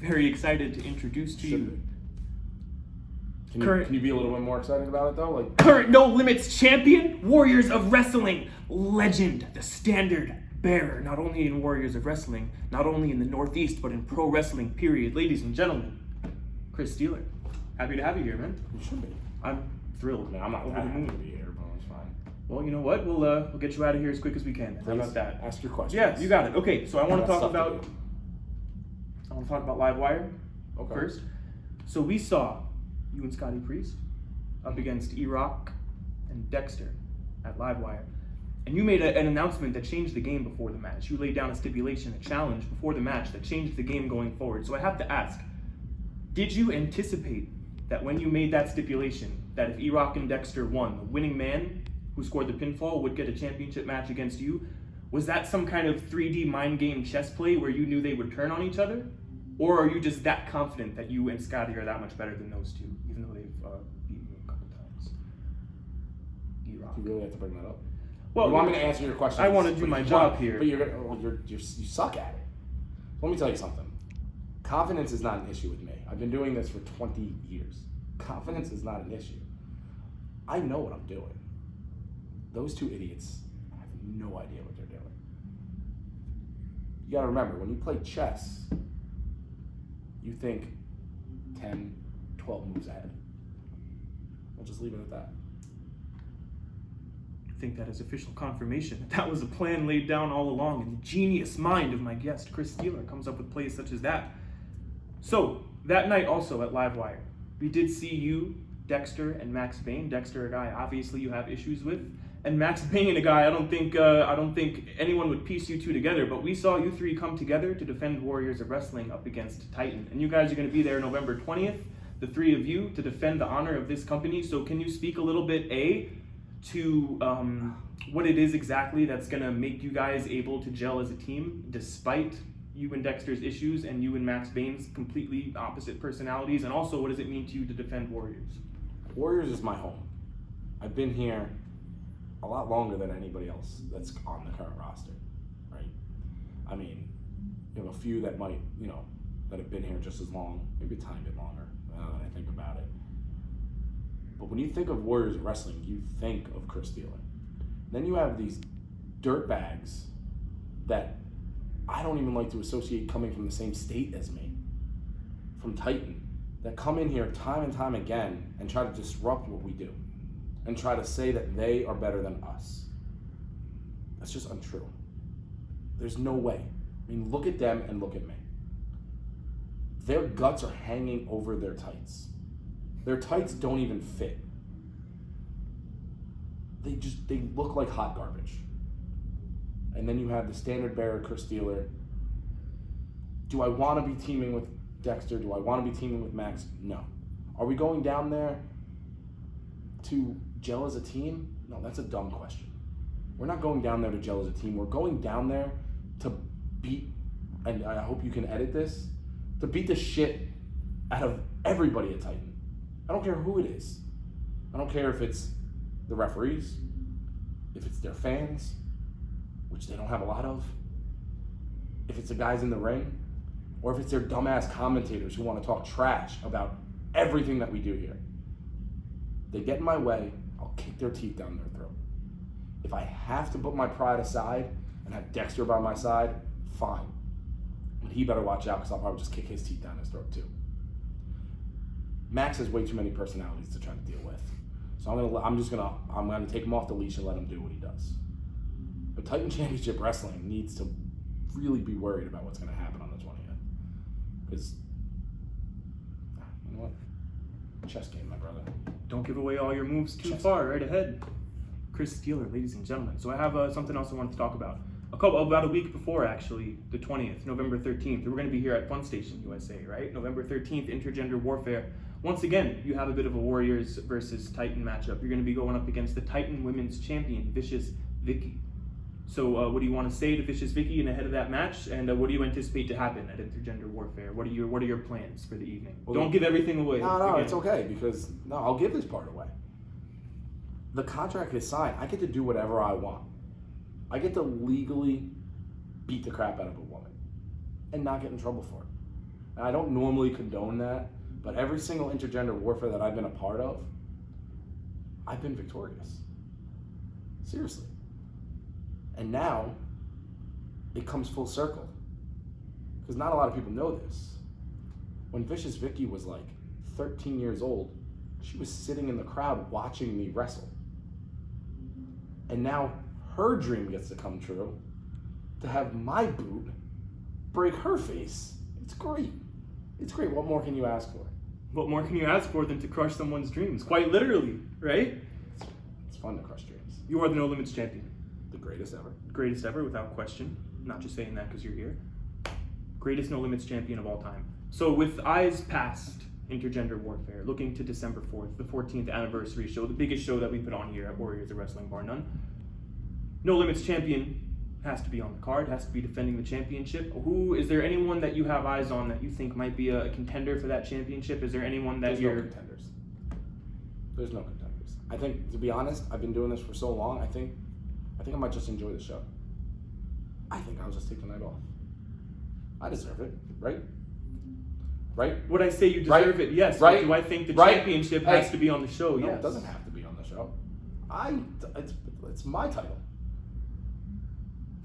very excited to introduce to you Can you be a little bit more excited about it though? Like current No Limits champion, Warriors of Wrestling legend, the standard bearer, not only in Warriors of Wrestling, not only in the Northeast, but in pro wrestling, period. Ladies and gentlemen, Chris Steeler. Happy to have you here, man. you should be. I'm thrilled. Man, I'm not Over that the happy moon. to be here, but it's fine. Well, you know what? We'll get you out of here as quick as we can. How about that? Ask your questions. Yeah, you got it. Okay, so I want to got talk stuff to about do. Livewire Okay. first. So we saw you and Scotty Priest up against E-roc and Dexter at Livewire. And you made an announcement that changed the game before the match. You laid down a stipulation, a challenge before the match that changed the game going forward. So I have to ask, did you anticipate that when you made that stipulation, that if E-roc and Dexter won, the winning man who scored the pinfall would get a championship match against you? Was that some kind of 3D mind game chess play where you knew they would turn on each other? Or are you just that confident that you and Scotty are that much better than those two, even though they've beaten you a couple times? E-roc. You really have to bring that up. Well, You want me to answer your question? I want to do my job here. But you suck at it. Let me tell you something. Confidence is not an issue with me. I've been doing this for 20 years. Confidence is not an issue. I know what I'm doing. Those two idiots have no idea what they're doing. You gotta remember, when you play chess, you think 10, 12 moves ahead. I'll just leave it at that. I think that is official confirmation that that was a plan laid down all along, and the genius mind of my guest, Chris Steeler, comes up with plays such as that. So, that night also at Livewire, we did see you, Dexter, and Max Bain. Dexter, a guy obviously you have issues with, and Max Bain, a guy I don't think anyone would piece you two together, but we saw you three come together to defend Warriors of Wrestling up against Titan. And you guys are going to be there November 20th, the three of you, to defend the honor of this company. So can you speak a little bit, to what it is exactly that's going to make you guys able to gel as a team, despite you and Dexter's issues and you and Max Bain's completely opposite personalities, and also what does it mean to you to defend Warriors? Warriors is my home. I've been here a lot longer than anybody else that's on the current roster, right? I mean, you have a few that might, that have been here just as long, maybe a tiny bit longer, than I think about it. But when you think of Warriors of Wrestling, you think of Chris Steeler. Then you have these dirtbags that I don't even like to associate coming from the same state as me, from Titan, that come in here time and time again and try to disrupt what we do and try to say that they are better than us. That's just untrue. There's no way. I mean, look at them and look at me. Their guts are hanging over their tights. Their tights don't even fit. They look like hot garbage. And then you have the standard bearer, Chris Steeler. Do I want to be teaming with Dexter? Do I want to be teaming with Max? No. Are we going down there to gel as a team? No, that's a dumb question. We're not going down there to gel as a team. We're going down there to beat, and I hope you can edit this, to beat the shit out of everybody at Titan. I don't care who it is. I don't care if it's the referees, if it's their fans, which they don't have a lot of, if it's the guys in the ring, or if it's their dumbass commentators who want to talk trash about everything that we do here. They get in my way, I'll kick their teeth down their throat. If I have to put my pride aside and have Dexter by my side, fine. But he better watch out, because I'll probably just kick his teeth down his throat too. Max has way too many personalities to try to deal with. So I'm gonna take him off the leash and let him do what he does. But Titan Championship Wrestling needs to really be worried about what's gonna happen on the 20th. Because, you know what? Chess game, my brother. Don't give away all your moves too far, right ahead. Chris Steeler, ladies and gentlemen. So I have something else I wanted to talk about. About a week before, actually, the 20th, November 13th, we're going to be here at Fun Station, USA, right? November 13th, Intergender Warfare. Once again, you have a bit of a Warriors versus Titan matchup. You're going to be going up against the Titan Women's Champion, Vicious Vicki. So what do you want to say to Vicious Vicki in ahead of that match? And what do you anticipate to happen at Intergender Warfare? What are your plans for the evening? Well, don't give everything away. No, it's okay, because, I'll give this part away. The contract is signed. I get to do whatever I want. I get to legally beat the crap out of a woman and not get in trouble for it. And I don't normally condone that, but every single intergender warfare that I've been a part of, I've been victorious. Seriously. And now, it comes full circle. Because not a lot of people know this. When Vicious Vicki was like 13 years old, she was sitting in the crowd watching me wrestle. And now her dream gets to come true, to have my boot break her face. It's great. It's great. What more can you ask for? What more can you ask for than to crush someone's dreams? Quite literally, right? It's fun to crush dreams. You are the No Limits champion. The greatest ever. Greatest ever, without question. Not just saying that because you're here. Greatest No Limits champion of all time. So with eyes past Intergender Warfare, looking to December 4th, the 14th anniversary show, the biggest show that we put on here at Warriors of Wrestling, bar none. No Limits champion has to be on the card, has to be defending the championship. Is there anyone that you have eyes on that you think might be a contender for that championship? Is there anyone that There's no contenders. There's no contenders. I think, to be honest, I've been doing this for so long, I think I might just enjoy the show. I think I'll just take the night off. I deserve it, right? Right? Would I say you deserve it? Yes. Right? Do I think the Right? championship has to be on the show? No, Yes. it doesn't have to be on the show. It's my title.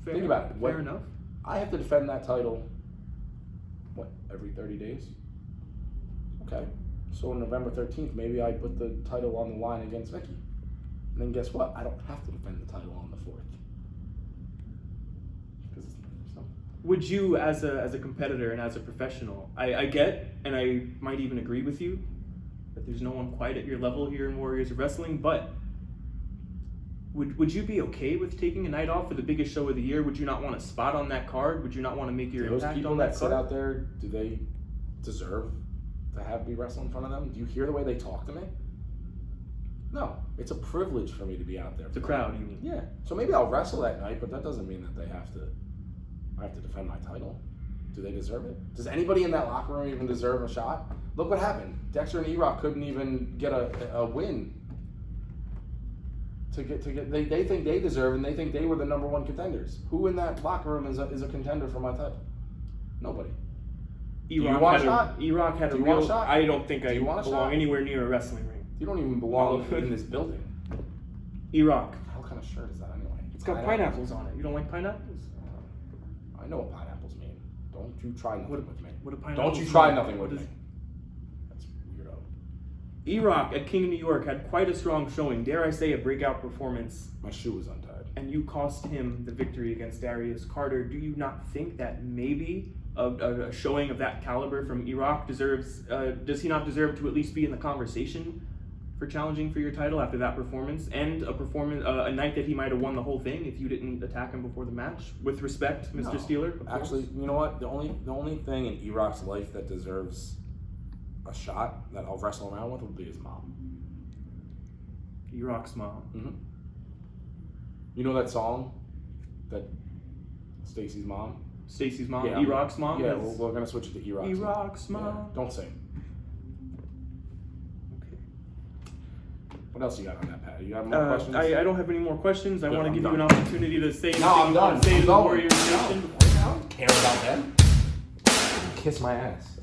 Fair Think enough. about it. Fair enough. I have to defend that title, every 30 days? Okay. So on November 13th, maybe I put the title on the line against Vicki. And then guess what? I don't have to defend the title on the 4th. Would you, as a competitor and as a professional, I get, and I might even agree with you, that there's no one quite at your level here in Warriors of Wrestling, but would you be okay with taking a night off for the biggest show of the year? Would you not want a spot on that card? Would you not want to make your Those impact people on that that sit card? out there, do they deserve to have me wrestle in front of them? Do you hear the way they talk to me? No, it's a privilege for me to be out there. The crowd, you mean? Yeah. So maybe I'll wrestle that night, but that doesn't mean that I have to defend my title. Do they deserve it? Does anybody in that locker room even deserve a shot? Look what happened. Dexter E-roc couldn't even get a win. They think they deserve, and they think they were the number one contenders. Who in that locker room is a contender for my title? Nobody. E-roc had a Do you want a real. shot? I don't think I you want a belong shot? anywhere near a wrestling ring. You don't even belong in this building. E-roc. What kind of shirt is that anyway? It's got pineapples on it. You don't like pineapples? I know what pineapples mean. Don't you try nothing with me. What do pineapples Don't you try mean? nothing with What me. is- That's weirdo. E-roc at King of New York had quite a strong showing, dare I say a breakout performance, My shoe was untied. and you cost him the victory against Darius Carter. Do you not think that maybe a showing of that caliber from E-roc deserves, does he not deserve to at least be in the conversation for challenging for your title after that performance, and a night that he might have won the whole thing if you didn't attack him before the match? With respect, Mr. No. Steeler. Actually, you know what? The only thing in E-roc's life that deserves a shot that I'll wrestle around with would be his mom. E-roc's mom. Mm-hmm. You know that song that Stacy's mom? Stacy's mom. Yeah, E-roc's mom. Yeah, is- we're gonna switch it to E-roc's mom. E-roc's mom. Yeah, don't sing. What else you got on that, Pat? You have more questions? I don't have any more questions. I Good, want to I'm give done. you an opportunity to say anything No, I'm you done. want to say I'm to the going. Warriors No, Nation. I don't care about them. Kiss my ass.